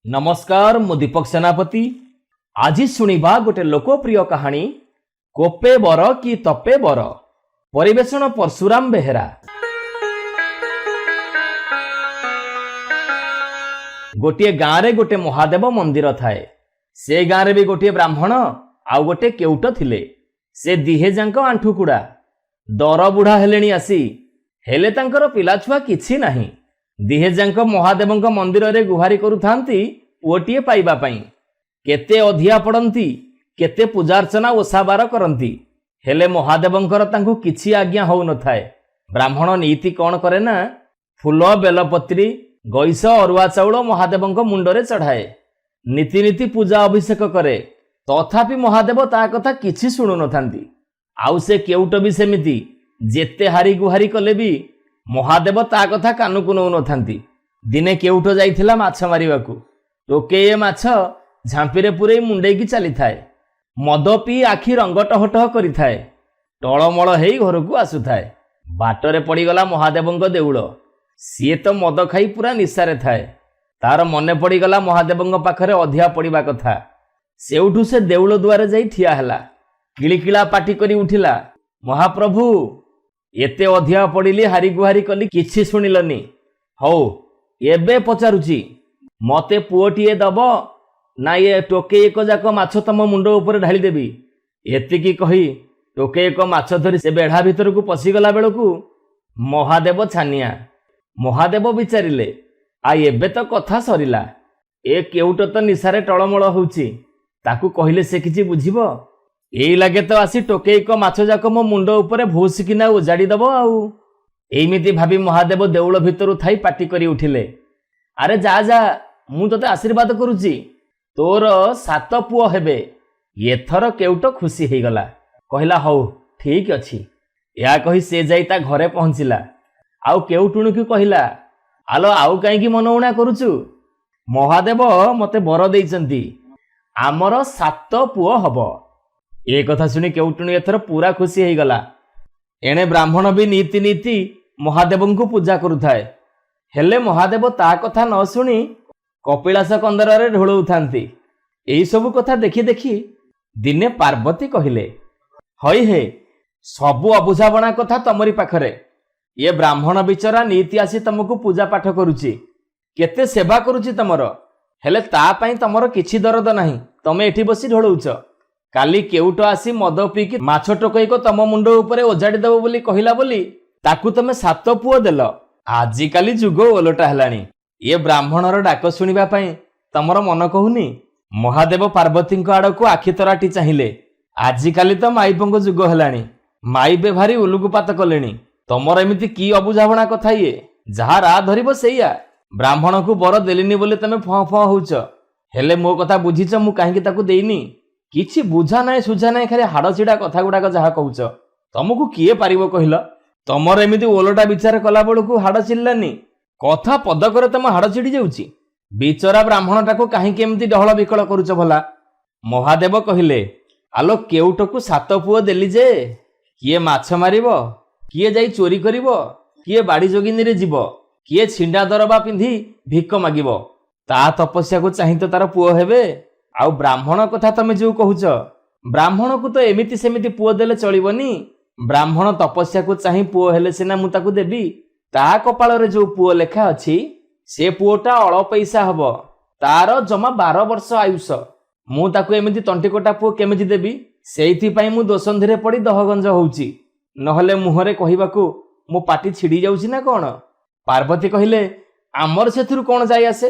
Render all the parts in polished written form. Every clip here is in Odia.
नमस्कार मु दीपक सेनापति। आज शुणिबा गोटे लोकप्रिय कहानी कोपे बर कि तपे बर। परिवेषण परशुराम बेहेरा। गोटे गाँव रे गोटे महादेव मंदिर थाए। से गाँव रे भी गोटे ब्राह्मण आउ गोटे केउट थिले। से दिहे जांक आंठुकुड़ा दर बुढ़ा हेलेनी आसी हेले तांकर पिला छुआ किछि नाही। दिहे जांक महादेवंक मंदिर रे गुहारी करुथांती पुओटिए पाइबा पई। केते अधिया पड़ंती केते पूजार्चना ओसाबार करंती हेले महादेवंकर तांकु किछि आज्ञा होउ न थाए। ब्राह्मण नीति कोन करे ना फूल बेलपत्री गईस अरुआ चाउल महादेवंक मुंडरे चढ़ाए। नीति नीति पूजा अभिषेक करे तथापि महादेव ता कथा किछि सुनु न थांती। आउ से केउट भी सेमिति जेते हारी गुहारी कले भी महादेव ता कथा कानुकु नौ न थांती। दिने केउट जाइथिला माछ मारिबाकू। टोकेये माछ झांपीरे पुरे मुंडे की चली थाए। मद पी आखि रंगटहटह करि थाए। टळमळ हेई घरकू आसु थाए। बाटरे पड़ीगला महादेवंक देउळ। सीए तो मद खाई पूरा निशारे थाए। तार मने पड़ीगला महादेवंक पाखरे अधिया पड़िबा कथा। सेउठू से देउळ दुआरे जाई ठिया हैला। किलिकिला पाटी करी उठिला, महाप्रभु एते अधिया पड़िली हारी गुहारी कली किछि सुनिलनी। हौ एबे पचारुची मते पुओटिए दब ना ये टोके एक जाक माछ तम मुंड ऊपर ढाली देबी। एतिकी कही टोके एक माछ धरी से बेढ़ा भितर को पशिगला बेलकू महादेव छानिया। महादेव विचारिले आ एबे तो कथा सरिला। ए केउट तो निशारे टळमळ होउची ताकू कहिले से किछि बुझिबो। एई लागे तो आसी टोके एक माछ जाक मो मुंड ऊपर भूसिकिना उजाड़ी दब। आउ एमिति भाबी महादेव देउळ भितरु थाई पाटी करी उठिले, अरे जा जा मु तते आशीर्वाद करूची, तोर 7 पुओ हेबे। एथर केउट खुशी हेगला, कहला हौ ठीक अछि। या कही से जाई ता घरे पहुंचिला। आउ केउटुणी की कहला, आलो आउ काई की मनउणा करूचु, महादेव मते बर देइचंती, आमर 7 पुओ हबो। ए कथा सुनी केउटुणी एथर पूरा खुशी हेगला। एणे ब्राह्मण भी नीति नीति महादेवंकु पूजा करुथाए। हेले महादेव ता कथा न शुणी कपिलास कंदर ढोलऊ थांती। एई सबु कथा देखी देखी दिने पार्वती कहिले, हई हे सबु अबुझाबणा कथा तमरी पाखरे। ये ब्राह्मण बिचरा नीति आसी तुमको पूजा पाठ करुची, केते सेवा करुची तमर, हेले ता पई तमर किछि दरद नाही। तमे एठी बसी ढोलउछ। काली केउट आसी मद पीकी माछ टोकई को तम मुंड उपरे ओजाड़ी दब बोली कहिला बोली ताकू तमे 7 पुओ देल। आजि काली जुग ओलटा हेलानी। ये ब्राह्मणर डाक शुणिबा पई तमर मन कहूनी। महादेव पार्वती आड़क आखि तराटी चाहिए। आजि काली तो माइपंक जुग हेलानी। माई बे भारी उलुकुपात कलेनी। तमर एमिति की अबुझाबणा कथा ये, जहा रा धरिबो सेया। ब्राह्मण को बर देलिनी बोले तमे फं फं होउछ, हेले मो कथा बुझिछ मु काहेकि ताकू देइनी। किछि बुझा नाय सुझा नाय, खाली हाड़ चिड़ा कथा गुडाक जहा कहूछ तमको किए पारिबो कहिल। तमर एमिति ओलटा विचार कला बेलकू हाड़ चिल्लानी। कथा पदकरे तम हाड़ चिड़ी जाउची। बिचरा ब्राह्मण टाको काहेकि एमिति डहळ बिकळ करूछ भला। महादेव कहिले, आलो केउटकू 7 पुओ देली जे किए माछ मारिबो, किए जाई चोरी करिबो, किए बाड़ी जोगिनी रे जीवो, किए छिंडा दरबा पिंधी भिक मागिबो। ता तपस्या को चाहि तो तार पुओ हेबे। आउ ब्राह्मण कथा तमे जो कहूछ, ब्राह्मण को तो एमिति सेमिति पुओ देले चलिबनी। ब्राह्मण तपस्या को चाहि पुओ हेले सिना मु ताकू देबी। ता कपाल रे जो पुओ लेखा अछि से पुओटा अळ पैसा हबो। तार जमा 12 वर्ष आयुष। मु ताकू एमिति तंटिकोटा पुओ केमिति देबी। सेइथि पई मु दोसंधिरे पड़ी दहगंज होउची, नहले मुहरे कहिबाकू मो पाटी छिड़ी जाउची ना कोन। पार्वती कहिले, आमर सेथुरु कोन जाय आसे,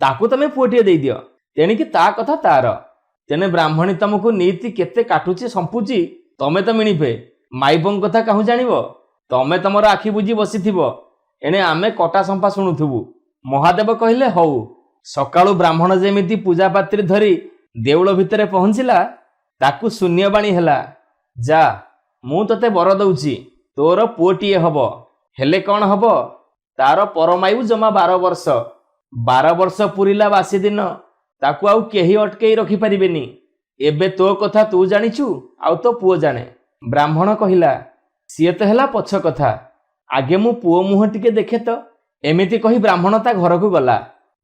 ताकू तमे पुओटिए देई दियो। तेणिकी ता कथा तार। तेने ब्राह्मणी तमको नीति केते काटुची संपुची तमे तो मिणिपे। माइबंग कथा काहू जानिबो। तमे तमर आखि बुझी बसिथिबो, एणे आमे कटा संपा शुणुथुबु। महादेव कहिले, हौ। सकाळु ब्राह्मण जेमिति पूजा पात्री धरी देउळ भितरे पहुंचिला, ताकू शून्यबाणी हेला, जा मु तते बर दउची, तोर पुओटिए हबो। हेले कोन हबो, तार परमायु जमा 12 वर्ष। 12 वर्ष पुरिला बासी दिन ताकू आउ केही अटकेई रखी परिबेनी। एबे तो कथा तू जानिछु, आउ तो पुओ जाने। ब्राह्मण कहिला, सीए तो हेला पछ कथा, आगे मु पुओ मुह टिके देखे तो। एमिति कही ब्राह्मण ता घर को गला।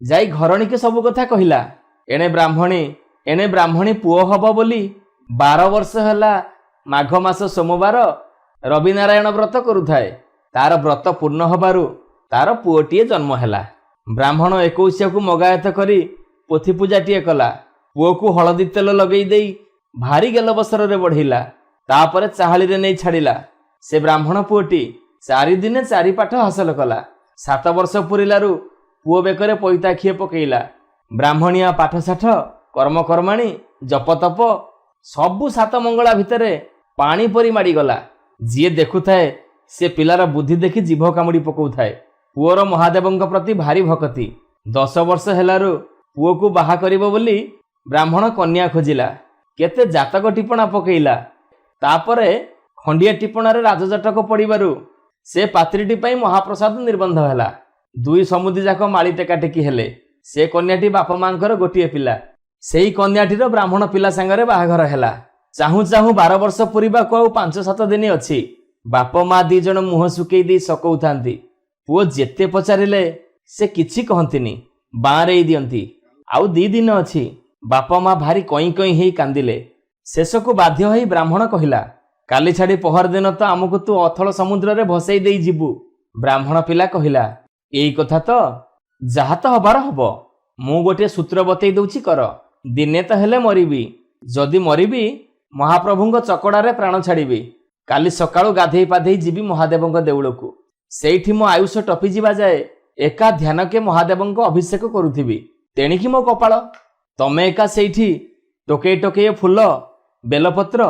ଯାଇ ଘରଣୀକେ ସବୁ କଥା କହିଲା। ଏଣେ ବ୍ରାହ୍ମଣୀ ପୁଅ ହବ ବୋଲି 12 ବର୍ଷ ହେଲା ମାଘ ମାସ ସୋମବାର ରବିନାରାୟଣ ବ୍ରତ କରୁଥାଏ। ତାର ବ୍ରତ ପୂର୍ଣ୍ଣ ହେବାରୁ ତାର ପୁଅଟିଏ ଜନ୍ମ ହେଲା। ବ୍ରାହ୍ମଣ 21କୁ ମଗାୟତ କରି ପୋଥି ପୂଜାଟିଏ କଲା। ପୁଅକୁ ହଳଦୀ ତେଲ ଲଗେଇ ଦେଇ ଭାରି ଗେଲବସରରେ ବଢ଼େଇଲା। ତାପରେ ଚାହାଳିରେ ନେଇ ଛାଡ଼ିଲା। ସେ ବ୍ରାହ୍ମଣ ପୁଅଟି 4 ଦିନେ 4 ପାଠ ହାସଲ କଲା। 7 ବର୍ଷ ପୁରିଲାରୁ ପୁଅ ବେକରେ ପଇତାଖିଏ ପକେଇଲା। ବ୍ରାହ୍ମଣିଆ ପାଠଶାଠ କର୍ମକର୍ମାଣୀ ଜପତପ ସବୁ 7 ମଙ୍ଗଳା ଭିତରେ ପାଣି ପରି ମାଡ଼ିଗଲା। ଯିଏ ଦେଖୁଥାଏ ସେ ପିଲାର ବୁଦ୍ଧି ଦେଖି ଜିଭ କାମୁଡ଼ି ପକାଉଥାଏ। ପୁଅର ମହାଦେବଙ୍କ ପ୍ରତି ଭାରି ଭକତି। 10 ବର୍ଷ ହେଲାରୁ ପୁଅକୁ ବାହା କରିବ ବୋଲି ବ୍ରାହ୍ମଣ କନ୍ୟା ଖୋଜିଲା। କେତେ ଜାତକ ଟିପଣା ପକେଇଲା। ତାପରେ ଖଣ୍ଡିଏ ଟିପଣାରେ ରାଜଜଟକ ପଡ଼ିବାରୁ ସେ ପାତ୍ରୀଟି ପାଇଁ ମହାପ୍ରସାଦ ନିର୍ବନ୍ଧ ହେଲା। 2 ସମୁଦି ଯାକ ମାଳି ଟେକାଟେକି ହେଲେ। ସେ କନ୍ୟାଟି ବାପା ମାଙ୍କର ଗୋଟିଏ ପିଲା। ସେଇ କନ୍ୟାଟିର ବ୍ରାହ୍ମଣ ପିଲା ସାଙ୍ଗରେ ବାହାଘର ହେଲା। ଚାହୁଁ ଚାହୁଁ 12 ବର୍ଷ ପୁରିବାକୁ ଆଉ 5-7 ଦିନ ଅଛି। ବାପ ମା 2 ଜଣ ମୁହଁ ଶୁକେଇ ଦେଇ ସକଉଥାନ୍ତି। ପୁଅ ଯେତେ ପଚାରିଲେ ସେ କିଛି କହନ୍ତିନି, ବାଁରେଇ ଦିଅନ୍ତି। ଆଉ 2 ଦିନ ଅଛି। ବାପ ମା ଭାରି କଇଁ କଇଁ ହେଇ କାନ୍ଦିଲେ। ଶେଷକୁ ବାଧ୍ୟ ହୋଇ ବ୍ରାହ୍ମଣ କହିଲା, କାଲି ଛାଡ଼ି ପହର ଦିନ ତ ଆମକୁ ତୁ ଅଥଳ ସମୁଦ୍ରରେ ଭସେଇ ଦେଇ ଯିବୁ। ବ୍ରାହ୍ମଣ ପିଲା କହିଲା, ଏଇ କଥା ତ, ଯାହା ତ ହବାର ହବ। ମୁଁ ଗୋଟିଏ ସୂତ୍ର ବତେଇ ଦଉଛି କର। ଦିନେ ତ ହେଲେ ମରିବି। ଯଦି ମରିବି ମହାପ୍ରଭୁଙ୍କ ଚକଡ଼ାରେ ପ୍ରାଣ ଛାଡ଼ିବି। କାଲି ସକାଳୁ ଗାଧେଇ ପାଧେଇ ଯିବି ମହାଦେବଙ୍କ ଦେଉଳକୁ। ସେଇଠି ମୋ ଆୟୁଷ ଟପିଯିବା ଯାଏ ଏକା ଧ୍ୟାନକେ ମହାଦେବଙ୍କ ଅଭିଷେକ କରୁଥିବି। ତେଣିକି ମୋ କପାଳ। ତମେ ଏକା ସେଇଠି ଟୋକେଇ ଟୋକେଇ ଫୁଲ ବେଲପତ୍ର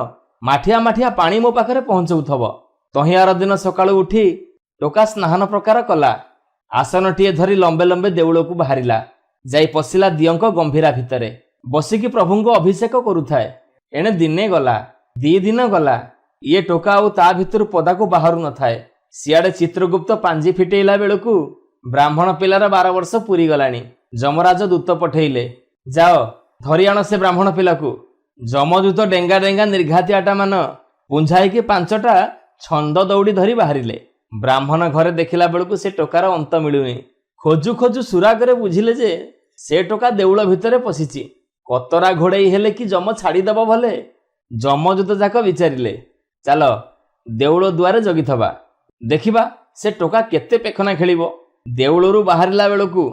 ମାଠିଆ ମାଠିଆ ପାଣି ମୋ ପାଖରେ ପହଞ୍ଚଉଥବ। ତହିଁ ଆର ଦିନ ସକାଳୁ ଉଠି ଟୋକା ସ୍ନାନ ପ୍ରକାର କଲା। ଆସନଟିଏ ଧରି ଲମ୍ବେ ଲମ୍ବେ ଦେଉଳକୁ ବାହାରିଲା। ଯାଇ ପଶିଲା ଦିଅଙ୍କ ଗମ୍ଭୀରା ଭିତରେ। ବସିକି ପ୍ରଭୁଙ୍କ ଅଭିଷେକ କରୁଥାଏ। ଏଣେ ଦିନେ ଗଲା, 2 ଦିନ ଗଲା। ଇଏ ଟୋକା ଆଉ ତା ଭିତରୁ ପଦାକୁ ବାହାରୁ ନଥାଏ। ସିଆଡ଼େ ଚିତ୍ରଗୁପ୍ତ ପାଞ୍ଜି ଫିଟେଇଲା ବେଳକୁ ବ୍ରାହ୍ମଣ ପିଲାର 12 ବର୍ଷ ପୁରୀ ଗଲାଣି। ଯମରାଜ ଦୂତ ପଠେଇଲେ, ଯାଅ ଧରି ଆଣ ସେ ବ୍ରାହ୍ମଣ ପିଲାକୁ। ଯମଦୂତ ଡେଙ୍ଗା ଡେଙ୍ଗା ନିର୍ଘାତିଆଟା ମାନ ପୁଞ୍ଝାଇକି 5ଟା ଛନ୍ଦ ଦୌଡ଼ି ଧରି ବାହାରିଲେ। ବ୍ରାହ୍ମଣ ଘରେ ଦେଖିଲା ବେଳକୁ ସେ ଟୋକାର ଅନ୍ତ ମିଳୁନି। ଖୋଜୁ ଖୋଜୁ ସୁରାଗରେ ବୁଝିଲେ ଯେ ସେ ଟୋକା ଦେଉଳ ଭିତରେ ପଶିଛି। କତରା ଘୋଡ଼େଇ ହେଲେ କି ଯମ ଛାଡ଼ିଦେବ ଭଲେ। ଯମଦୂତ ଯାକ ବିଚାରିଲେ, ଚାଲ ଦେଉଳ ଦୁଆରେ ଜଗିଥବା, ଦେଖିବା ସେ ଟୋକା କେତେ ପେଖନା ଖେଳିବ। ଦେଉଳରୁ ବାହାରିଲା ବେଳକୁ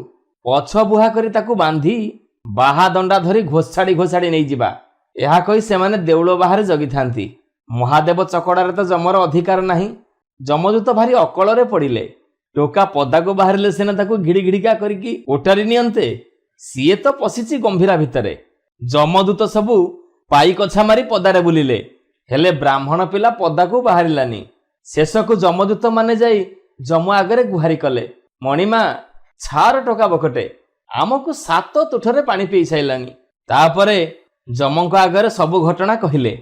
ପଛ ବୁହା କରି ତାକୁ ବାନ୍ଧି ବାହା ଦଣ୍ଡା ଧରି ଘୋଷାଡ଼ି ନେଇଯିବା। ଏହା କହି ସେମାନେ ଦେଉଳ ବାହାରେ ଜଗିଥାନ୍ତି। ମହାଦେବ ଚକଡ଼ାରେ ତ ଯମର ଅଧିକାର ନାହିଁ। ଯମଦୂତ ଭାରି ଅକଳରେ ପଡ଼ିଲେ। ଟୋକା ପଦାକୁ ବାହାରିଲେ ସିନା ତାକୁ ଘିଡ଼ି ଘିଡ଼ିକା କରିକି ଓଟାରି ନିଅନ୍ତେ। ସିଏ ତ ପଶିଛି ଗମ୍ଭୀରା ଭିତରେ। ଯମଦୂତ ସବୁ ପାଇକଛା ମାରି ପଦାରେ ବୁଲିଲେ, ହେଲେ ବ୍ରାହ୍ମଣ ପିଲା ପଦାକୁ ବାହାରିଲାନି। ଶେଷକୁ ଯମଦୂତ ମାନେ ଯାଇ ଯମ ଆଗରେ ଗୁହାରି କଲେ, ମଣିମା ଛାର ଟୋକା ବକଟେ, ଆମକୁ 7 ତୁଠରେ ପାଣି ପିଇ ସାଇଲାନି। ତାପରେ ଯମଙ୍କ ଆଗରେ ସବୁ ଘଟଣା କହିଲେ।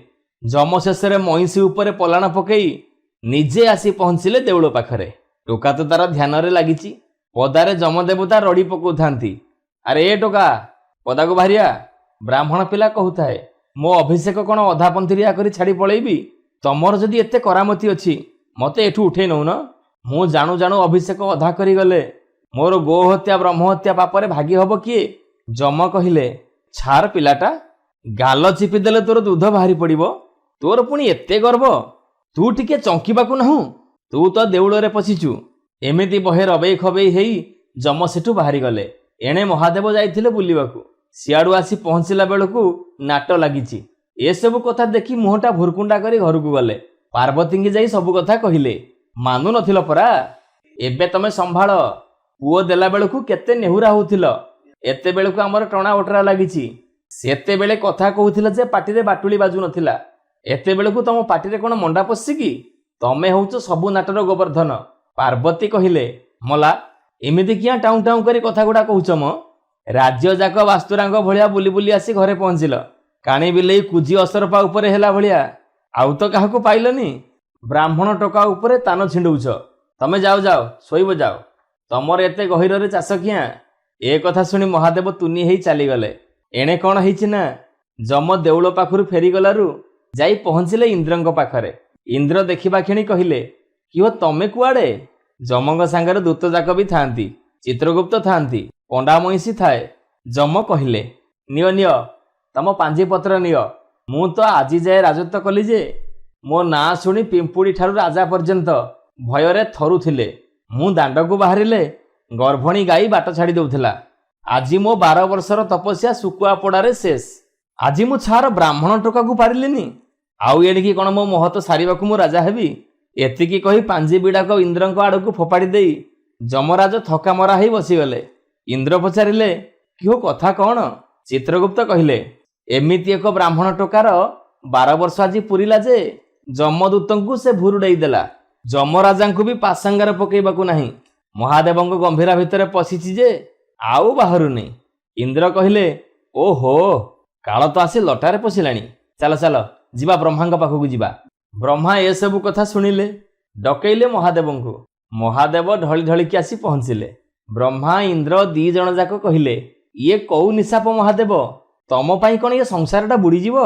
ଯମ ଶେଷରେ ମଇଁଷି ଉପରେ ପଲାଣ ପକେଇ ନିଜେ ଆସି ପହଞ୍ଚିଲେ ଦେଉଳ ପାଖରେ। ଟୋକା ତ ତାର ଧ୍ୟାନରେ ଲାଗିଛି। ପଦାରେ ଯମଦେବତା ରଡ଼ି ପକାଉଥାନ୍ତି, ଆରେ ଏ ଟୋକା ପଦାକୁ ବାହାରିଆ। ବ୍ରାହ୍ମଣ ପିଲା କହୁଥାଏ, ମୋ ଅଭିଷେକ କ'ଣ ଅଧାପନ୍ଥିରିଆ କରି ଛାଡ଼ି ପଳେଇବି? ତମର ଯଦି ଏତେ କରାମତି ଅଛି ମତେ ଏଠୁ ଉଠେଇ ନଉନ। ମୁଁ ଜାଣୁ ଜାଣୁ ଅଭିଷେକ ଅଧା କରିଗଲେ ମୋର ଗୋ ହତ୍ୟା ବ୍ରହ୍ମ ହତ୍ୟା ପାପରେ ଭାଗି ହବ କିଏ? ଯମ କହିଲେ, ଛାର ପିଲାଟା, ଗାଲ ଚିପି ଦେଲେ ତୋର ଦୁଧ ବାହାରି ପଡ଼ିବ। ତୋର ପୁଣି ଏତେ ଗର୍ବ? ତୁ ଟିକେ ଚଙ୍କିବାକୁ ନାହୁଁ? ତୁ ତ ଦେଉଳରେ ପଶିଛୁ। ଏମିତି ବହେ ରବେଇ ଖବେଇ ହେଇ ଯମ ସେଠୁ ବାହାରିଗଲେ। ଏଣେ ମହାଦେବ ଯାଇଥିଲେ ବୁଲିବାକୁ। ସିଆଡ଼ୁ ଆସି ପହଞ୍ଚିଲା ବେଳକୁ ନାଟ ଲାଗିଛି। ଏସବୁ କଥା ଦେଖି ମୁହଁଟା ଭୁରକୁଣ୍ଡା କରି ଘରକୁ ଗଲେ। ପାର୍ବତୀଙ୍କି ଯାଇ ସବୁ କଥା କହିଲେ। ମାନୁ ନଥିଲ ପରା, ଏବେ ତମେ ସମ୍ଭାଳ। ପୁଅ ଦେଲା ବେଳକୁ କେତେ ନେହୁରା ହଉଥିଲ, ଏତେବେଳକୁ ଆମର ଟଣା ଓଟରା ଲାଗିଛି। ସେତେବେଳେ କଥା କହୁଥିଲ ଯେ ପାଟିରେ ବାଟୁଳି ବାଜୁ ନଥିଲା, ଏତେବେଳକୁ ତମ ପାଟିରେ କ'ଣ ମଣ୍ଡା ପଶିଛି କି? ତମେ ହଉଛ ସବୁ ନାଟର ଗୋବର୍ଦ୍ଧନ। ପାର୍ବତୀ କହିଲେ, ମଲା ଏମିତି କିଆଁ ଟାଉଁ ଟାଉଁ କରି କଥା ଗୁଡ଼ା କହୁଛ ମ? ରାଜ୍ୟ ଯାକ ବାସ୍ତୁରାଙ୍କ ଭଳିଆ ବୁଲି ବୁଲି ଆସି ଘରେ ପହଞ୍ଚିଲ। କାଣି ବିଲେଇ କୁଜି ଅସରପା ଉପରେ ହେଲା ଭଳିଆ ଆଉ ତ କାହାକୁ ପାଇଲନି। ବ୍ରାହ୍ମଣ ଟୋକା ଉପରେ ତାନ ଛିଣ୍ଡଉଛ। ତମେ ଯାଅ ଯାଅ ଶୋଇବ ଯାଅ। ତମର ଏତେ ଗହୀରରେ ଚାଷ କିଆଁ? ଏ କଥା ଶୁଣି ମହାଦେବ ତୁନି ହେଇ ଚାଲିଗଲେ। ଏଣେ କ'ଣ ହେଇଛି ନା, ଯମ ଦେଉଳ ପାଖରୁ ଫେରିଗଲାରୁ ଯାଇ ପହଞ୍ଚିଲେ ଇନ୍ଦ୍ରଙ୍କ ପାଖରେ। ଇନ୍ଦ୍ର ଦେଖିବା କ୍ଷଣି କହିଲେ, କିହ ତମେ କୁଆଡ଼େ? ଯମଙ୍କ ସାଙ୍ଗରେ ଦୂତ ଯାକ ବି ଥାଆନ୍ତି, ଚିତ୍ରଗୁପ୍ତ ଥାଆନ୍ତି। ପଣ୍ଡା ମଇଁଷି ଥାଏ। ଯମ କହିଲେ, ନିଅ ନିଅ ତମ ପାଞ୍ଜିପତ୍ର ନିଅ। ମୁଁ ତ ଆଜି ଯାଏ ରାଜତ୍ୱ କଲି ଯେ ମୋ ନାଁ ଶୁଣି ପିମ୍ପୁଡ଼ି ଠାରୁ ରାଜା ପର୍ଯ୍ୟନ୍ତ ଭୟରେ ଥରୁଥିଲେ। ମୁଁ ଦାଣ୍ଡକୁ ବାହାରିଲେ ଗର୍ଭଣୀ ଗାଈ ବାଟ ଛାଡ଼ି ଦେଉଥିଲା। ଆଜି ମୋ 12 ବର୍ଷର ତପସ୍ୟା ଶୁକୁଆ ପୋଡ଼ାରେ ଶେଷ। ଆଜି ମୁଁ ଛାର ବ୍ରାହ୍ମଣ ଟୋକାକୁ ପାରିଲିନି, ଆଉ ଏଣିକି କ'ଣ ମୋ ମହତ ସାରିବାକୁ ମୁଁ ରାଜା ହେବି? ଏତିକି କହି ପାଞ୍ଜି ବିଡ଼ାକ ଇନ୍ଦ୍ରଙ୍କ ଆଡ଼କୁ ଫୋପାଡ଼ି ଦେଇ ଯମରାଜ ଥକା ମରା ହେଇ ବସିଗଲେ। ଇନ୍ଦ୍ର ପଚାରିଲେ, କିହୋ କଥା କ'ଣ? ଚିତ୍ରଗୁପ୍ତ କହିଲେ, ଏମିତି ଏକ ବ୍ରାହ୍ମଣ ଟୋକାର 12 ବର୍ଷ ଆଜି ପୁରିଲା ଯେ ଯମଦୂତଙ୍କୁ ସେ ଭୁରୁଡ଼େଇ ଦେଲା। ଯମରାଜାଙ୍କୁ ବି ପାସାଙ୍ଗାରେ ପକେଇବାକୁ ନାହିଁ। ମହାଦେବଙ୍କ ଗମ୍ଭୀରା ଭିତରେ ପଶିଛି ଯେ ଆଉ ବାହାରୁନି। ଇନ୍ଦ୍ର କହିଲେ, ଓହୋ, କାଳ ତ ଆସି ଲଟାରେ ପଶିଲାଣି। ଚାଲ ଚାଲ ଯିବା ବ୍ରହ୍ମାଙ୍କ ପାଖକୁ ଯିବା। ବ୍ରହ୍ମା ଏସବୁ କଥା ଶୁଣିଲେ, ଡକେଇଲେ ମହାଦେବଙ୍କୁ। ମହାଦେବ ଢଳି ଢଳିକି ଆସି ପହଞ୍ଚିଲେ। ବ୍ରହ୍ମା ଇନ୍ଦ୍ର 2 ଜଣ ଯାକ କହିଲେ, ଇଏ କୋଉ ନିଶାପ ମହାଦେବ? ତମ ପାଇଁ କ'ଣ ଇଏ ସଂସାରଟା ବୁଡ଼ିଯିବ?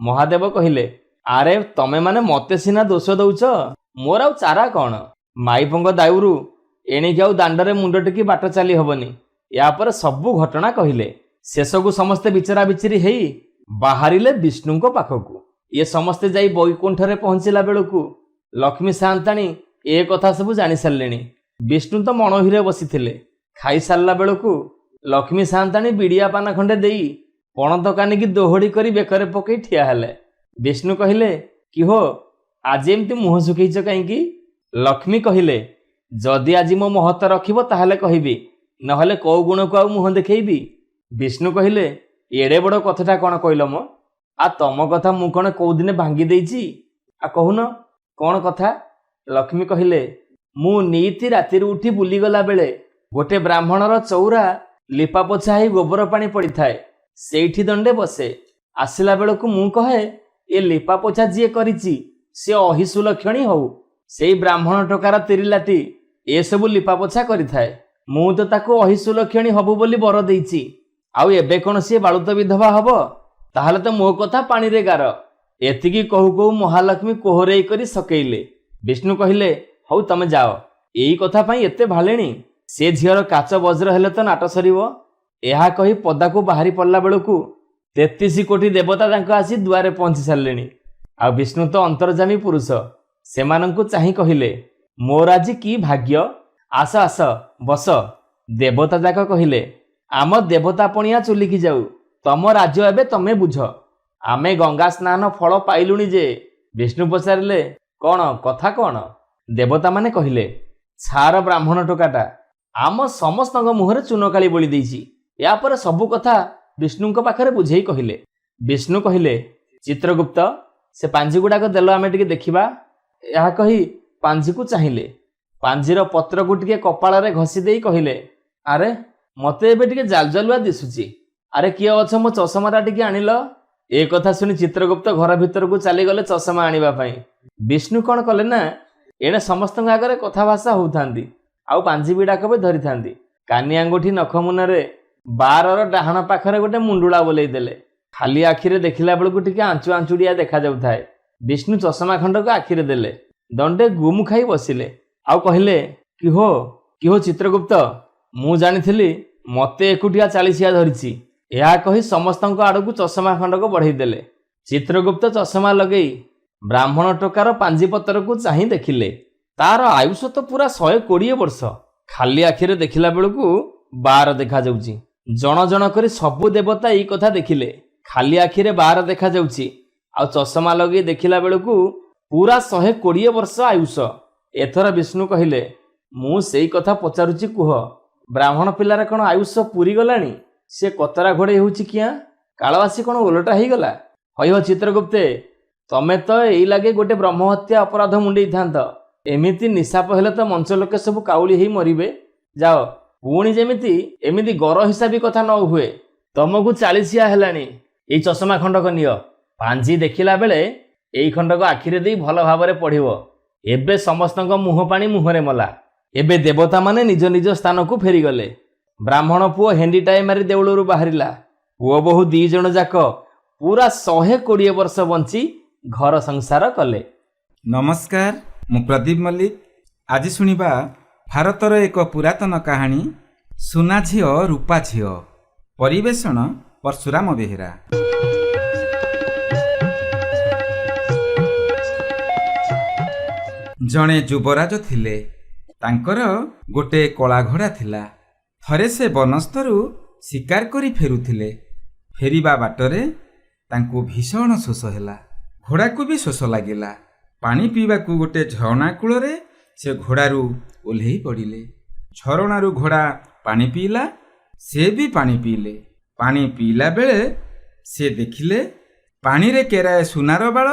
ମହାଦେବ କହିଲେ, ଆରେ ତମେ ମାନେ ମତେ ସିନା ଦୋଷ ଦଉଛ, ମୋର ଆଉ ଚାରା କ'ଣ? ମାଇପଙ୍କ ଦାଉରୁ ଏଣିକି ଆଉ ଦାଣ୍ଡରେ ମୁଣ୍ଡ ଟେକି ବାଟ ଚାଲି ହବନି। ୟାପରେ ସବୁ ଘଟଣା କହିଲେ। ଶେଷକୁ ସମସ୍ତେ ବିଚରା ବିଚିରି ହେଇ ବାହାରିଲେ ବିଷ୍ଣୁଙ୍କ ପାଖକୁ। ଇଏ ସମସ୍ତେ ଯାଇ ବୈକୁଣ୍ଠରେ ପହଞ୍ଚିଲା ବେଳକୁ ଲକ୍ଷ୍ମୀ ସାଆନ୍ତାଣୀ ଏ କଥା ସବୁ ଜାଣି ସାରିଲେଣି। ବିଷ୍ଣୁ ତ ମଣୋହିରେ ବସିଥିଲେ। ଖାଇସାରିଲା ବେଳକୁ ଲକ୍ଷ୍ମୀ ସାଆନ୍ତାଣୀ ବିଡ଼ିଆ ପାନ ଖଣ୍ଡେ ଦେଇ ପଣତ କାନିକି ଦୋହଡ଼ି କରି ବେକରେ ପକେଇ ଠିଆ ହେଲେ। ବିଷ୍ଣୁ କହିଲେ, କିହୋ ଆଜି ଏମିତି ମୁହଁ ଶୁଖେଇଛ କାହିଁକି? ଲକ୍ଷ୍ମୀ କହିଲେ, ଯଦି ଆଜି ମୋ ମହତ ରଖିବ ତାହେଲେ କହିବି, ନହେଲେ କୋଉ ଗୁଣକୁ ଆଉ ମୁହଁ ଦେଖେଇବି? ବିଷ୍ଣୁ କହିଲେ, ଏଡ଼େ ବଡ଼ କଥାଟା କ'ଣ କହିଲ ମ? ତମ କଥା ମୁଁ କ'ଣ କୋଉଦିନେ ଭାଙ୍ଗି ଦେଇଛି? କହୁନ କ'ଣ କଥା? ଲକ୍ଷ୍ମୀ କହିଲେ, ମୁଁ ନିଇତି ରାତିରୁ ଉଠି ବୁଲିଗଲା ବେଳେ ଗୋଟେ ବ୍ରାହ୍ମଣର ଚଉରା ଲିପାପୋଛା ହେଇ ଗୋବର ପାଣି ପଡ଼ିଥାଏ। ସେଇଠି ଦଣ୍ଡେ ବସେ। ଆସିଲା ବେଳକୁ ମୁଁ କହେ, ଏ ଲିପାପୋଛା ଯିଏ କରିଛି ସେ ଅହିସୁଲକ୍ଷଣୀ ହଉ। ସେଇ ବ୍ରାହ୍ମଣ ଟୋକାର ତିରିଲାଟି ଏସବୁ ଲିପାପୋଛା କରିଥାଏ। ମୁଁ ତ ତାକୁ ଅହିସୁଲକ୍ଷଣୀ ହବୁ ବୋଲି ବର ଦେଇଛି। ଆଉ ଏବେ କ'ଣ ସିଏ ବାଳୁତ ବିଧବା ହବ? ତାହେଲେ ତ ମୋ କଥା ପାଣିରେ ଗାର। ଏତିକି କହୁ କହୁ ମହାଲକ୍ଷ୍ମୀ କୋହରେଇ କରି ସକେଇଲେ। ବିଷ୍ଣୁ କହିଲେ, ହଉ ତମେ ଯାଅ। ଏଇ କଥା ପାଇଁ ଏତେ ଭାଲେଣି? ସେ ଝିଅର କାଚ ବଜ୍ର ହେଲେ ତ ନାଟ ସରିବ। ଏହା କହି ପଦାକୁ ବାହାରି ପଡ଼ିଲା ବେଳକୁ 33 କୋଟି ଦେବତା ତାଙ୍କ ଆସି ଦୁଆରେ ପହଞ୍ଚି ସାରିଲେଣି। ଆଉ ବିଷ୍ଣୁ ତ ଅନ୍ତର୍ଯାମୀ ପୁରୁଷ। ସେମାନଙ୍କୁ ଚାହିଁ କହିଲେ, ମୋର ଆଜି କି ଭାଗ୍ୟ! ଆସ ଆସ ବସ। ଦେବତା ଯାକ କହିଲେ, ଆମ ଦେବତା ପଣିଆ ଚୁଲିକି ଯାଉ। ତମ ରାଜ୍ୟ ଏବେ ତମେ ବୁଝ। ଆମେ ଗଙ୍ଗା ସ୍ନାନ ଫଳ ପାଇଲୁଣି ଯେ। ବିଷ୍ଣୁ ପଚାରିଲେ, କ'ଣ କଥା କ'ଣ? ଦେବତାମାନେ କହିଲେ, ଛାର ବ୍ରାହ୍ମଣ ଟୋକାଟା ଆମ ସମସ୍ତଙ୍କ ମୁହଁରେ ଚୂନକାଳି ବୋଳି ଦେଇଛି। ଏହାପରେ ସବୁ କଥା ବିଷ୍ଣୁଙ୍କ ପାଖରେ ବୁଝେଇ କହିଲେ। ବିଷ୍ଣୁ କହିଲେ, ଚିତ୍ରଗୁପ୍ତ ସେ ପାଞ୍ଜି ଗୁଡ଼ାକ ଦେଲ ଆମେ ଟିକେ ଦେଖିବା। ଏହା କହି ପାଞ୍ଜିକୁ ଚାହିଁଲେ। ପାଞ୍ଜିର ପତ୍ରକୁ ଟିକେ କପାଳରେ ଘଷି ଦେଇ କହିଲେ, ଆରେ ମତେ ଏବେ ଟିକେ ଜାଲଜାଲୁଆ ଦିଶୁଛି। ଆରେ କିଏ ଅଛ, ମୋ ଚଷମାଟା ଟିକେ ଆଣିଲ। ଏ କଥା ଶୁଣି ଚିତ୍ରଗୁପ୍ତ ଘର ଭିତରକୁ ଚାଲିଗଲେ ଚଷମା ଆଣିବା ପାଇଁ। ବିଷ୍ଣୁ କ'ଣ କଲେ ନା, ଏଣେ ସମସ୍ତଙ୍କ ଆଗରେ କଥାଭାଷା ହଉଥାନ୍ତି, ଆଉ ପାଞ୍ଜି ବିଡ଼ାକ ବି ଧରିଥାନ୍ତି। କାନି ଆଙ୍ଗୁଠି ନଖ ମୁନରେ 12ର ଡାହାଣ ପାଖରେ ଗୋଟେ ମୁଣ୍ଡୁଳା ବୋଲେଇ ଦେଲେ। ଖାଲି ଆଖିରେ ଦେଖିଲା ବେଳକୁ ଟିକେ ଆଞ୍ଚୁ ଆଞ୍ଚୁଡ଼ିଆ ଦେଖାଯାଉଥାଏ। ବିଷ୍ଣୁ ଚଷମା ଖଣ୍ଡକୁ ଆଖିରେ ଦେଲେ। ଦଣ୍ଡେ ଗୁମ୍ ଖାଇ ବସିଲେ। ଆଉ କହିଲେ, କିହୋ ଚିତ୍ରଗୁପ୍ତ, ମୁଁ ଜାଣିଥିଲି ମତେ ଏକୁଟିଆ ଚାଳିଶିଆ ଧରିଛି। ଏହା କହି ସମସ୍ତଙ୍କ ଆଡ଼କୁ ଚଷମା ଖଣ୍ଡକ ବଢ଼େଇ ଦେଲେ। ଚିତ୍ରଗୁପ୍ତ ଚଷମା ଲଗେଇ ବ୍ରାହ୍ମଣ ଟୋକାର ପାଞ୍ଜିପତ୍ରକୁ ଚାହିଁ ଦେଖିଲେ। ତାର ଆୟୁଷ ତ ପୁରା 120 ବର୍ଷ। ଖାଲି ଆଖିରେ ଦେଖିଲା ବେଳକୁ 12 ଦେଖାଯାଉଛି। ଜଣ ଜଣ କରି ସବୁ ଦେବତା ଏଇ କଥା ଦେଖିଲେ। ଖାଲି ଆଖିରେ 12 ଦେଖାଯାଉଛି, ଆଉ ଚଷମା ଲଗେଇ ଦେଖିଲା ବେଳକୁ ପୁରା 120 ବର୍ଷ ଆୟୁଷ। ଏଥର ବିଷ୍ଣୁ କହିଲେ, ମୁଁ ସେଇ କଥା ପଚାରୁଛି, କୁହ ବ୍ରାହ୍ମଣ ପିଲାର କ'ଣ ଆୟୁଷ ପୁରୀ ଗଲାଣି? ସେ କତରା ଘୋଡ଼େଇ ହେଉଛି କିଆଁ? କାଳ ଆସି କ'ଣ ଓଲଟା ହେଇଗଲା? ହଇହ ଚିତ୍ରଗୁପ୍ତେ, ତମେ ତ ଏଇ ଲାଗେ ଗୋଟେ ବ୍ରହ୍ମହତ୍ୟା ଅପରାଧ ମୁଣ୍ଡେଇଥାନ୍ତ। ଏମିତି ନିଶାପ ହେଲେ ତ ମଞ୍ଚ ଲୋକେ ସବୁ କାଉଳି ହେଇ ମରିବେ। ଯାଅ, ପୁଣି ଯେମିତି ଏମିତି ଗର ହିସାବୀ କଥା ନ ହୁଏ। ତମକୁ 40 ହେଲାଣି। ଏଇ ଚଷମା ଖଣ୍ଡକ ନିଅ। ପାଞ୍ଜି ଦେଖିଲା ବେଳେ ଏଇ ଖଣ୍ଡକ ଆଖିରେ ଦେଇ ଭଲ ଭାବରେ ପଢ଼ିବ। ଏବେ ସମସ୍ତଙ୍କ ମୁହଁ ପାଣି ମୁହଁରେ ମଲା। ଏବେ ଦେବତାମାନେ ନିଜ ନିଜ ସ୍ଥାନକୁ ଫେରିଗଲେ। ବ୍ରାହ୍ମଣ ପୁଅ ହେଣ୍ଡିଟାଏ ମାରି ଦେଉଳରୁ ବାହାରିଲା। ପୁଅ ବୋହୂ 2 ଜଣ ଯାକ ପୁରା 120 ବର୍ଷ ବଞ୍ଚି ଘର ସଂସାର କଲେ। ନମସ୍କାର, ମୁଁ ପ୍ରଦୀପ ମଲ୍ଲିକ। ଆଜି ଶୁଣିବା ଭାରତର ଏକ ପୁରାତନ କାହାଣୀ ସୁନା ଝିଅ ରୂପା ଝିଅ। ପରିବେଷଣ ପରଶୁରାମ ବେହେରା। ଜଣେ ଯୁବରାଜ ଥିଲେ। ତାଙ୍କର ଗୋଟିଏ କଳା ଘୋଡ଼ା ଥିଲା। ଥରେ ସେ ବନସ୍ଥରୁ ଶିକାର କରି ଫେରୁଥିଲେ। ଫେରିବା ବାଟରେ ତାଙ୍କୁ ଭୀଷଣ ଶୋଷ ହେଲା। ଘୋଡ଼ାକୁ ବି ଶୋଷ ଲାଗିଲା। ପାଣି ପିଇବାକୁ ଗୋଟିଏ ଝରଣା କୂଳରେ ସେ ଘୋଡ଼ାରୁ ଓହ୍ଲେଇ ପଡ଼ିଲେ। ଝରଣାରୁ ଘୋଡ଼ା ପାଣି ପିଇଲା, ସେ ବି ପାଣି ପିଇଲେ। ପାଣି ପିଇଲା ବେଳେ ସେ ଦେଖିଲେ ପାଣିରେ କେରାଏ ସୁନାର ବାଳ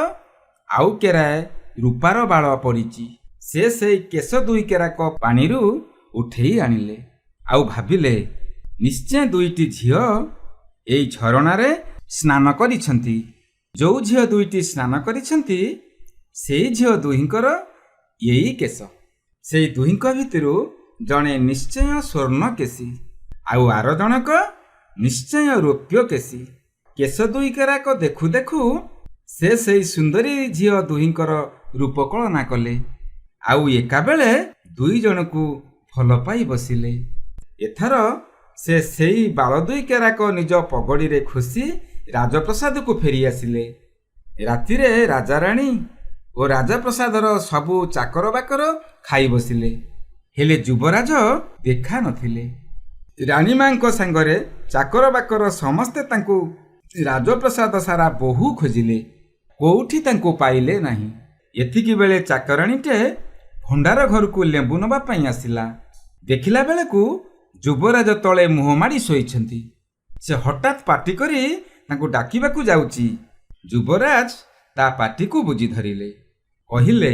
ଆଉ କେରାଏ ରୂପାର ବାଳ ପଡ଼ିଛି। ସେ ସେଇ କେଶ ଦୁଇ କେରାକ ପାଣିରୁ ଉଠେଇ ଆଣିଲେ। ଆଉ ଭାବିଲେ ନିଶ୍ଚୟ ଦୁଇଟି ଝିଅ ଏଇ ଝରଣାରେ ସ୍ନାନ କରିଛନ୍ତି। ଯେଉଁ ଝିଅ ଦୁଇଟି ସ୍ନାନ କରିଛନ୍ତି ସେଇ ଝିଅ ଦୁହିଁଙ୍କର ଏଇ କେଶ। ସେଇ ଦୁହିଁଙ୍କ ଭିତରୁ ଜଣେ ନିଶ୍ଚୟ ସ୍ୱର୍ଣ୍ଣ କେଶୀ, ଆଉ ଆର ଜଣକ ନିଶ୍ଚୟ ରୌପ୍ୟ କେଶୀ। କେଶ ଦୁଇ କେରାକ ଦେଖୁ ଦେଖୁ ସେ ସେଇ ସୁନ୍ଦରୀ ଝିଅ ଦୁହିଁଙ୍କର ରୂପ କଳନା କଲେ। ଆଉ ଏକାବେଳେ ଦୁଇ ଜଣକୁ ଭଲ ପାଇ ବସିଲେ। ଏଥର ସେ ସେଇ ବାଳ ଦୁଇ କେରାକ ନିଜ ପଗଡ଼ିରେ ଖୋସି ରାଜପ୍ରସାଦକୁ ଫେରି ଆସିଲେ। ରାତିରେ ରାଜାରାଣୀ ଓ ରାଜପ୍ରସାଦର ସବୁ ଚାକର ବାକର ଖାଇ ବସିଲେ। ହେଲେ ଯୁବରାଜ ଦେଖା ନଥିଲେ। ରାଣୀମାଙ୍କ ସାଙ୍ଗରେ ଚାକର ବାକର ସମସ୍ତେ ତାଙ୍କୁ ରାଜପ୍ରସାଦ ସାରା ବହୁ ଖୋଜିଲେ, କୋଉଠି ତାଙ୍କୁ ପାଇଲେ ନାହିଁ। ଏତିକି ବେଳେ ଚାକରାଣୀଟେ ଭଣ୍ଡାର ଘରକୁ ଲେମ୍ବୁ ନେବା ପାଇଁ ଆସିଲା। ଦେଖିଲା ବେଳକୁ ଯୁବରାଜ ତଳେ ମୁହଁ ମାଡ଼ି ଶୋଇଛନ୍ତି। ସେ ହଠାତ୍ ପାଟି କରି ତାଙ୍କୁ ଡାକିବାକୁ ଯାଉଛି। ଯୁବରାଜ ତା ପାଟିକୁ ବୁଝି ଧରିଲେ। କହିଲେ,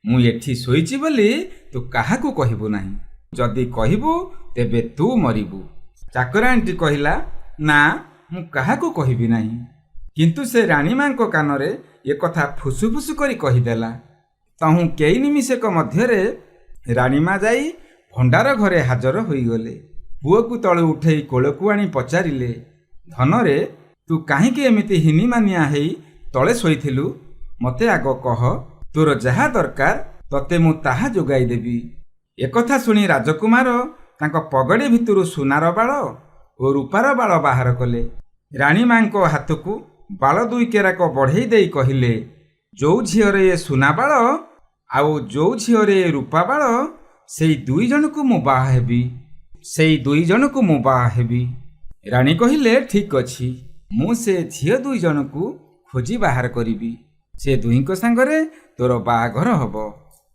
ମୁଁ ଏଠି ଶୋଇଛି ବୋଲି ତୁ କାହାକୁ କହିବୁ ନାହିଁ। ଯଦି କହିବୁ ତେବେ ତୁ ମରିବୁ। ଚାକରାଣୀଟି କହିଲା, ନା ମୁଁ କାହାକୁ କହିବି ନାହିଁ। କିନ୍ତୁ ସେ ରାଣୀମାଙ୍କ କାନରେ ଏକଥା ଫୁସୁଫୁସୁ କରି କହିଦେଲା। ତହୁଁ କେଇ ନିମିଷକ ମଧ୍ୟରେ ରାଣୀମା ଯାଇ ଭଣ୍ଡାର ଘରେ ହାଜର ହୋଇଗଲେ। ପୁଅକୁ ତଳୁ ଉଠେଇ କୋଳକୁ ଆଣି ପଚାରିଲେ, ଧନରେ ତୁ କାହିଁକି ଏମିତି ହିନିମାନିଆ ହେଇ ତଳେ ଶୋଇଥିଲୁ? ମୋତେ ଆଗ କହ, ତୋର ଯାହା ଦରକାର ତତେ ମୁଁ ତାହା ଯୋଗାଇ ଦେବି। ଏକଥା ଶୁଣି ରାଜକୁମାର ତାଙ୍କ ପଗଡ଼ି ଭିତରୁ ସୁନାର ବାଳ ଓ ରୂପାର ବାଳ ବାହାର କଲେ। ରାଣୀମାଙ୍କ ହାତକୁ ବାଳ ଦୁଇ କେରାକ ବଢ଼େଇ ଦେଇ କହିଲେ, ଯୋଉ ଝିଅରେ ଏ ସୁନା ବାଳ ଆଉ ଯୋଉ ଝିଅରେ ଏ ରୂପା ବାଳ ସେଇ ଦୁଇ ଜଣକୁ ମୁଁ ବାହା ହେବି। ସେଇ ଦୁଇ ଜଣକୁ ମୁଁ ବାହା ହେବି। ରାଣୀ କହିଲେ, ଠିକ୍ ଅଛି, ମୁଁ ସେ ଝିଅ ଦୁଇ ଜଣକୁ ଖୋଜି ବାହାର କରିବି। ସେ ଦୁହିଁଙ୍କ ସାଙ୍ଗରେ ତୋର ବାହାଘର ହବ।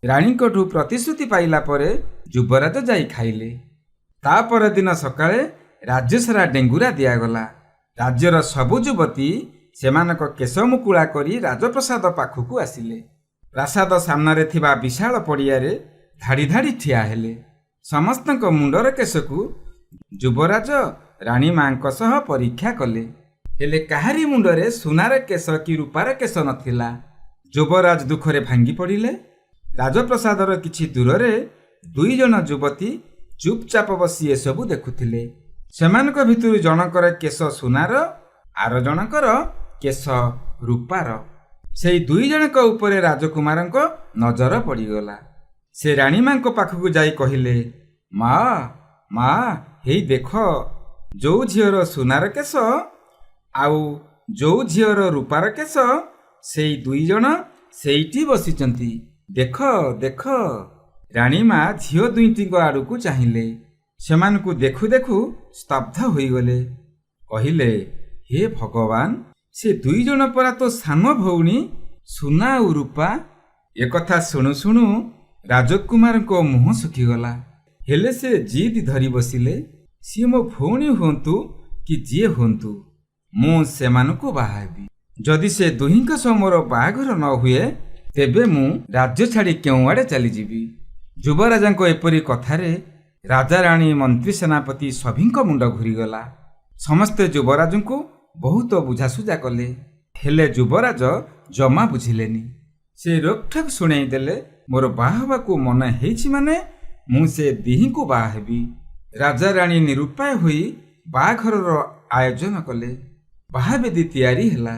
ରାଣୀଙ୍କଠୁ ପ୍ରତିଶ୍ରୁତି ପାଇଲା ପରେ ଯୁବରାଜ ଯାଇ ଖାଇଲେ। ତା ପରଦିନ ସକାଳେ ରାଜ୍ୟସାରା ଡେଙ୍ଗୁରା ଦିଆଗଲା। ରାଜ୍ୟର ସବୁ ଯୁବତୀ ସେମାନଙ୍କ କେଶ ମୁକୁଳା କରି ରାଜପ୍ରସାଦ ପାଖକୁ ଆସିଲେ। ପ୍ରାସାଦ ସାମ୍ନାରେ ଥିବା ବିଶାଳ ପଡ଼ିଆରେ ଧାଡ଼ି ଧାଡ଼ି ଠିଆ ହେଲେ। ସମସ୍ତଙ୍କ ମୁଣ୍ଡର କେଶକୁ ଯୁବରାଜ ରାଣୀମାଙ୍କ ସହ ପରୀକ୍ଷା କଲେ। ହେଲେ କାହାରି ମୁଣ୍ଡରେ ସୁନାର କେଶ କି ରୂପାର କେଶ ନଥିଲା। ଯୁବରାଜ ଦୁଃଖରେ ଭାଙ୍ଗି ପଡ଼ିଲେ। ରାଜପ୍ରସାଦର କିଛି ଦୂରରେ ଦୁଇ ଜଣ ଯୁବତୀ ଚୁପଚାପ ବସି ଏସବୁ ଦେଖୁଥିଲେ। ସେମାନଙ୍କ ଭିତରୁ ଜଣଙ୍କର କେଶ ସୁନାର, ଆର ଜଣଙ୍କର କେଶ ରୂପାର। ସେଇ ଦୁଇ ଜଣଙ୍କ ଉପରେ ରାଜକୁମାରଙ୍କ ନଜର ପଡ଼ିଗଲା। ସେ ରାଣୀମାଙ୍କ ପାଖକୁ ଯାଇ କହିଲେ, ମା ମା ହେଇ ଦେଖ, ଯୋଉ ଝିଅର ସୁନାର କେଶ ଆଉ ଯୋଉ ଝିଅର ରୂପାର କେଶ ସେଇ ଦୁଇ ଜଣ ସେଇଠି ବସିଛନ୍ତି। ଦେଖ ଦେଖ। ରାଣୀମା ଝିଅ ଦୁଇଟିଙ୍କ ଆଡ଼କୁ ଚାହିଁଲେ। ସେମାନଙ୍କୁ ଦେଖୁ ଦେଖୁ ସ୍ତବ୍ଧ ହୋଇଗଲେ। କହିଲେ, ହେ ଭଗବାନ, ସେ ଦୁଇ ଜଣ ପରା ତ ସାନ ଭଉଣୀ ସୁନା ଆଉ ରୂପା। ଏକଥା ଶୁଣୁ ଶୁଣୁ ରାଜକୁମାରଙ୍କ ମୁହଁ ଶୁଖିଗଲା। ହେଲେ ସେ ଜିଦ୍ ଧରି ବସିଲେ, ସିଏ ମୋ ଭଉଣୀ ହୁଅନ୍ତୁ କି ଯିଏ ହୁଅନ୍ତୁ, ମୁଁ ସେମାନଙ୍କୁ ବାହା ହେବି। ଯଦି ସେ ଦୁହିଁଙ୍କ ସହ ମୋର ବାହାଘର ନ ହୁଏ ତେବେ ମୁଁ ରାଜ୍ୟ ଛାଡ଼ି କେଉଁଆଡ଼େ ଚାଲିଯିବି। ଯୁବରାଜାଙ୍କ ଏପରି କଥାରେ ରାଜାରାଣୀ, ମନ୍ତ୍ରୀ, ସେନାପତି ସଭିଙ୍କ ମୁଣ୍ଡ ଘୂରିଗଲା। ସମସ୍ତେ ଯୁବରାଜଙ୍କୁ ବହୁତ ବୁଝାସୁଝା କଲେ। ହେଲେ ଯୁବରାଜ ଜମା ବୁଝିଲେନି। ସେ ରୋକଠୋକ ଶୁଣେଇ ଦେଲେ, ମୋର ବାହା ହେବାକୁ ମନ ହେଇଛି ମାନେ ମୁଁ ସେ ଦିହିଁଙ୍କୁ ବାହା ହେବି। ରାଜାରାଣୀ ନିରୁପାୟ ହୋଇ ବାହାଘରର ଆୟୋଜନ କଲେ। ବାହାବେଦୀ ତିଆରି ହେଲା।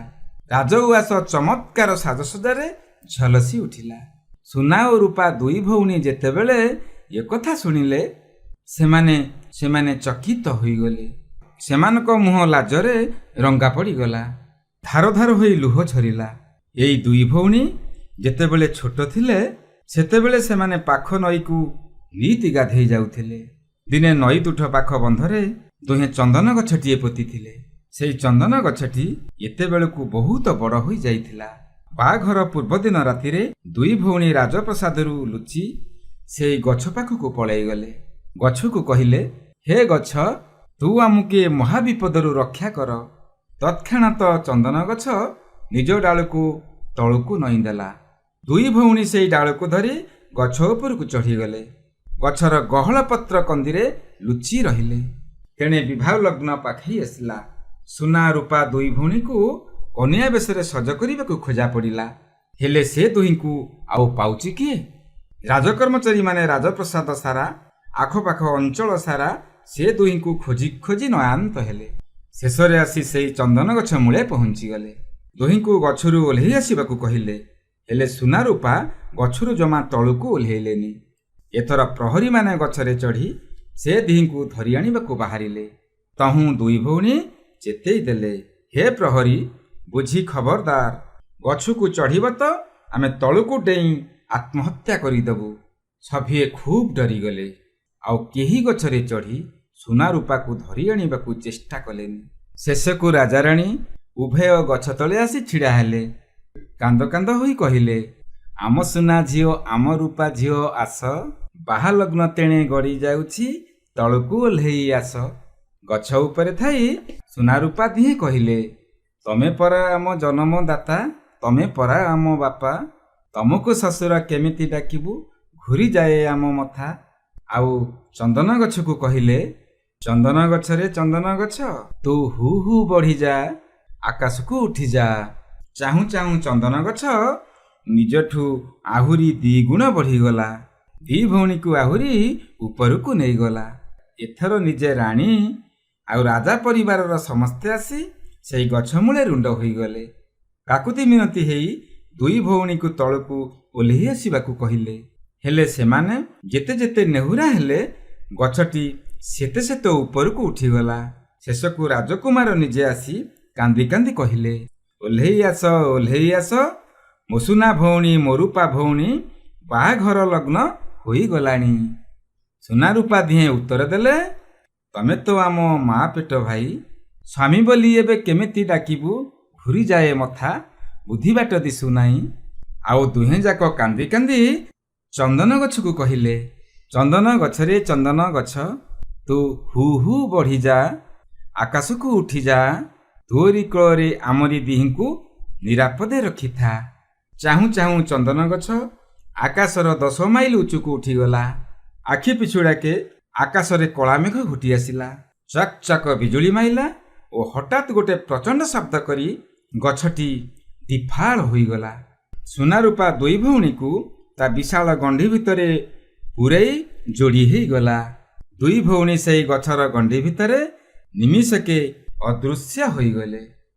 ରାଜଉଆସ ଚମତ୍କାର ସାଜସଜ୍ଜାରେ ଝଲସି ଉଠିଲା। ସୁନା ଓ ରୂପା ଦୁଇ ଭଉଣୀ ଯେତେବେଳେ ଏକଥା ଶୁଣିଲେ ସେମାନେ ଚକିତ ହୋଇଗଲେ। ସେମାନଙ୍କ ମୁହଁ ଲାଜରେ ରଙ୍ଗା ପଡ଼ିଗଲା। ଧାର ଧାର ହୋଇ ଲୁହ ଝରିଲା। ଏଇ ଦୁଇ ଭଉଣୀ ଯେତେବେଳେ ଛୋଟ ଥିଲେ ସେତେବେଳେ ସେମାନେ ପାଖ ନଈକୁ ନିତି ଗାଧେଇ ଯାଉଥିଲେ। ଦିନେ ନଈ ତୁଠ ପାଖ ବନ୍ଧରେ ଦୁହେଁ ଚନ୍ଦନ ଗଛଟିଏ ପୋତିଥିଲେ। ସେଇ ଚନ୍ଦନ ଗଛଟି ଏତେବେଳକୁ ବହୁତ ବଡ଼ ହୋଇ ଯାଇଥିଲା। ବାହାଘର ପୂର୍ବଦିନ ରାତିରେ ଦୁଇ ଭଉଣୀ ରାଜପ୍ରସାଦରୁ ଲୁଚି ସେଇ ଗଛ ପାଖକୁ ପଳାଇଗଲେ। ଗଛକୁ କହିଲେ, ହେ ଗଛ, ତୁ ଆମକୁ ଏ ମହାବିପଦରୁ ରକ୍ଷା କର। ତତ୍କ୍ଷଣାତ ଚନ୍ଦନ ଗଛ ନିଜ ଡାଳକୁ ତଳକୁ ନଇଁଦେଲା। ଦୁଇ ଭଉଣୀ ସେଇ ଡାଳକୁ ଧରି ଗଛ ଉପରକୁ ଚଢ଼ିଗଲେ। ଗଛର ଗହଳ ପତ୍ର କନ୍ଦିରେ ଲୁଚି ରହିଲେ। ତେଣେ ବିବାହ ଲଗ୍ନ ପାଖେଇ ଆସିଲା। ସୁନା ରୂପା ଦୁଇ ଭଉଣୀକୁ କନ୍ୟା ବେଶରେ ସଜ କରିବାକୁ ଖୋଜା ପଡ଼ିଲା। ହେଲେ ସେ ଦୁହିଁଙ୍କୁ ଆଉ ପାଉଛି କିଏ? ରାଜକର୍ମଚାରୀମାନେ ରାଜପ୍ରସାଦ ସାରା ଆଖପାଖ ଅଞ୍ଚଳ ସାରା ସେ ଦୁହିଁଙ୍କୁ ଖୋଜି ଖୋଜି ନୟାନ୍ତ ହେଲେ। ଶେଷରେ ଆସି ସେଇ ଚନ୍ଦନ ଗଛ ମୂଳେ ପହଞ୍ଚିଗଲେ। ଦୁହିଁଙ୍କୁ ଗଛରୁ ଓହ୍ଲେଇ ଆସିବାକୁ କହିଲେ। ହେଲେ ସୁନା ରୂପା ଗଛରୁ ଜମା ତଳକୁ ଓହ୍ଲେଇଲେନି। ଏଥର ପ୍ରହରୀମାନେ ଗଛରେ ଚଢ଼ି ସେ ଦିହିଁଙ୍କୁ ଧରି ଆଣିବାକୁ ବାହାରିଲେ। ତହୁଁ ଦୁଇ ଭଉଣୀ ଚେତେଇ ଦେଲେ, ହେ ପ୍ରହରୀ, ବୁଝି ଖବରଦାର, ଗଛକୁ ଚଢ଼ିବ ତ ଆମେ ତଳକୁ ଡେଇଁ ଆତ୍ମହତ୍ୟା କରିଦେବୁ। ସଭିଏ ଖୁବ୍ ଡରିଗଲେ। ଆଉ କେହି ଗଛରେ ଚଢ଼ି ସୁନା ରୂପାକୁ ଧରି ଆଣିବାକୁ ଚେଷ୍ଟା କଲେନି। ଶେଷକୁ ରାଜାରାଣୀ ଉଭୟ ଗଛ ତଳେ ଆସି ଛିଡ଼ା ହେଲେ। କାନ୍ଦ କାନ୍ଦ ହୋଇ କହିଲେ, ଆମ ସୁନା ଝିଅ, ଆମ ରୂପା ଝିଅ, ଆସ, ବାହା ଲଗ୍ନ ତେଣେ ଗଡ଼ି ଯାଉଛି, ତଳକୁ ଓହ୍ଲେଇ ଆସ। ଗଛ ଉପରେ ଥାଇ ସୁନା ରୂପା ଦିହେଁ କହିଲେ, ତମେ ପରା ଆମ ଜନ୍ମଦାତା, ତମେ ପରା ଆମ ବାପା, ତମକୁ ଶ୍ୱଶୁର କେମିତି ଡାକିବୁ, ଘୂରିଯାଏ ଆମ ମଥା। ଆଉ ଚନ୍ଦନ ଗଛକୁ କହିଲେ, ଚନ୍ଦନ ଗଛରେ ଚନ୍ଦନ ଗଛ, ତୁ ହୁ ହୁ ବଢ଼ିଯା, ଆକାଶକୁ ଉଠିଯା। ଚାହୁଁ ଚାହୁଁ ଚନ୍ଦନ ଗଛ ନିଜଠୁ ଆହୁରି 2 ଗୁଣ ବଢ଼ିଗଲା। ଦି ଭଉଣୀକୁ ଆହୁରି ଉପରକୁ ନେଇଗଲା। ଏଥର ନିଜେ ରାଣୀ ଆଉ ରାଜା ପରିବାରର ସମସ୍ତେ ଆସି ସେଇ ଗଛ ମୂଳେ ରୁଣ୍ଡ ହୋଇଗଲେ। କାକୁତି ମିନତି ହେଇ ଦୁଇ ଭଉଣୀକୁ ତଳକୁ ଓହ୍ଲେଇ ଆସିବାକୁ କହିଲେ। ହେଲେ ସେମାନେ ଯେତେ ଯେତେ ନେହୁରା ହେଲେ ଗଛଟି ସେତେ ସେତେ ଉପରକୁ ଉଠିଗଲା। ଶେଷକୁ ରାଜକୁମାର ନିଜେ ଆସି କାନ୍ଦି କାନ୍ଦି କହିଲେ, ଓହ୍ଲେଇ ଆସ, ଓହ୍ଲେଇ ଆସ, ମୋ ସୁନା ଭଉଣୀ, ମୋ ରୂପା ଭଉଣୀ, ବାହାଘର ଲଗ୍ନ ହୋଇଗଲାଣି। ସୁନା ରୂପା ଦିହେଁ ଉତ୍ତର ଦେଲେ, ତମେ ତ ଆମ ମା ପେଟ ଭାଇ, ସ୍ୱାମୀ ବୋଲି ଏବେ କେମିତି ଡାକିବୁ, ଘୂରିଯାଏ ମଥା, ବୁଦ୍ଧି ବାଟ ଦିଶୁନାହିଁ। ଆଉ ଦୁହେଁ ଯାକ କାନ୍ଦି କାନ୍ଦି ଚନ୍ଦନ ଗଛକୁ କହିଲେ, ଚନ୍ଦନ ଗଛରେ ଚନ୍ଦନ ଗଛ, ତୁ ହୁ ହୁ ବଢ଼ିଯା, ଆକାଶକୁ ଉଠିଯା, ତୋରି କୋଳରେ ଆମରି ଦିହିଁଙ୍କୁ ନିରାପଦେ ରଖିଥା। ଚାହୁଁ ଚାହୁଁ ଚନ୍ଦନ ଗଛ ଆକାଶର 10 ମାଇଲ ଉଚ୍ଚକୁ ଉଠିଗଲା। ଆଖି ପିଛୁଡ଼ାକେ ଆକାଶରେ କଳା ମେଘ ଘୋଟି ଆସିଲା। ଚକ୍ ଚକ୍ ବିଜୁଳି ମାଇଲା ଓ ହଠାତ୍ ଗୋଟେ ପ୍ରଚଣ୍ଡ ଶବ୍ଦ କରି ଗଛଟି ଦିଫାଳ ହୋଇଗଲା। ସୁନା ରୂପା ଦୁଇ ଭଉଣୀକୁ ତା ବିଶାଳ ଗଣ୍ଡି ଭିତରେ ପୂରେଇ ଯୋଡ଼ି ହେଇଗଲା। ଦୁଇ ଭଉଣୀ ସେଇ ଗଛର ଗଣ୍ଡି ଭିତରେ ନିମିଷକେ ଅଦୃଶ୍ୟ ହୋଇଗଲେ।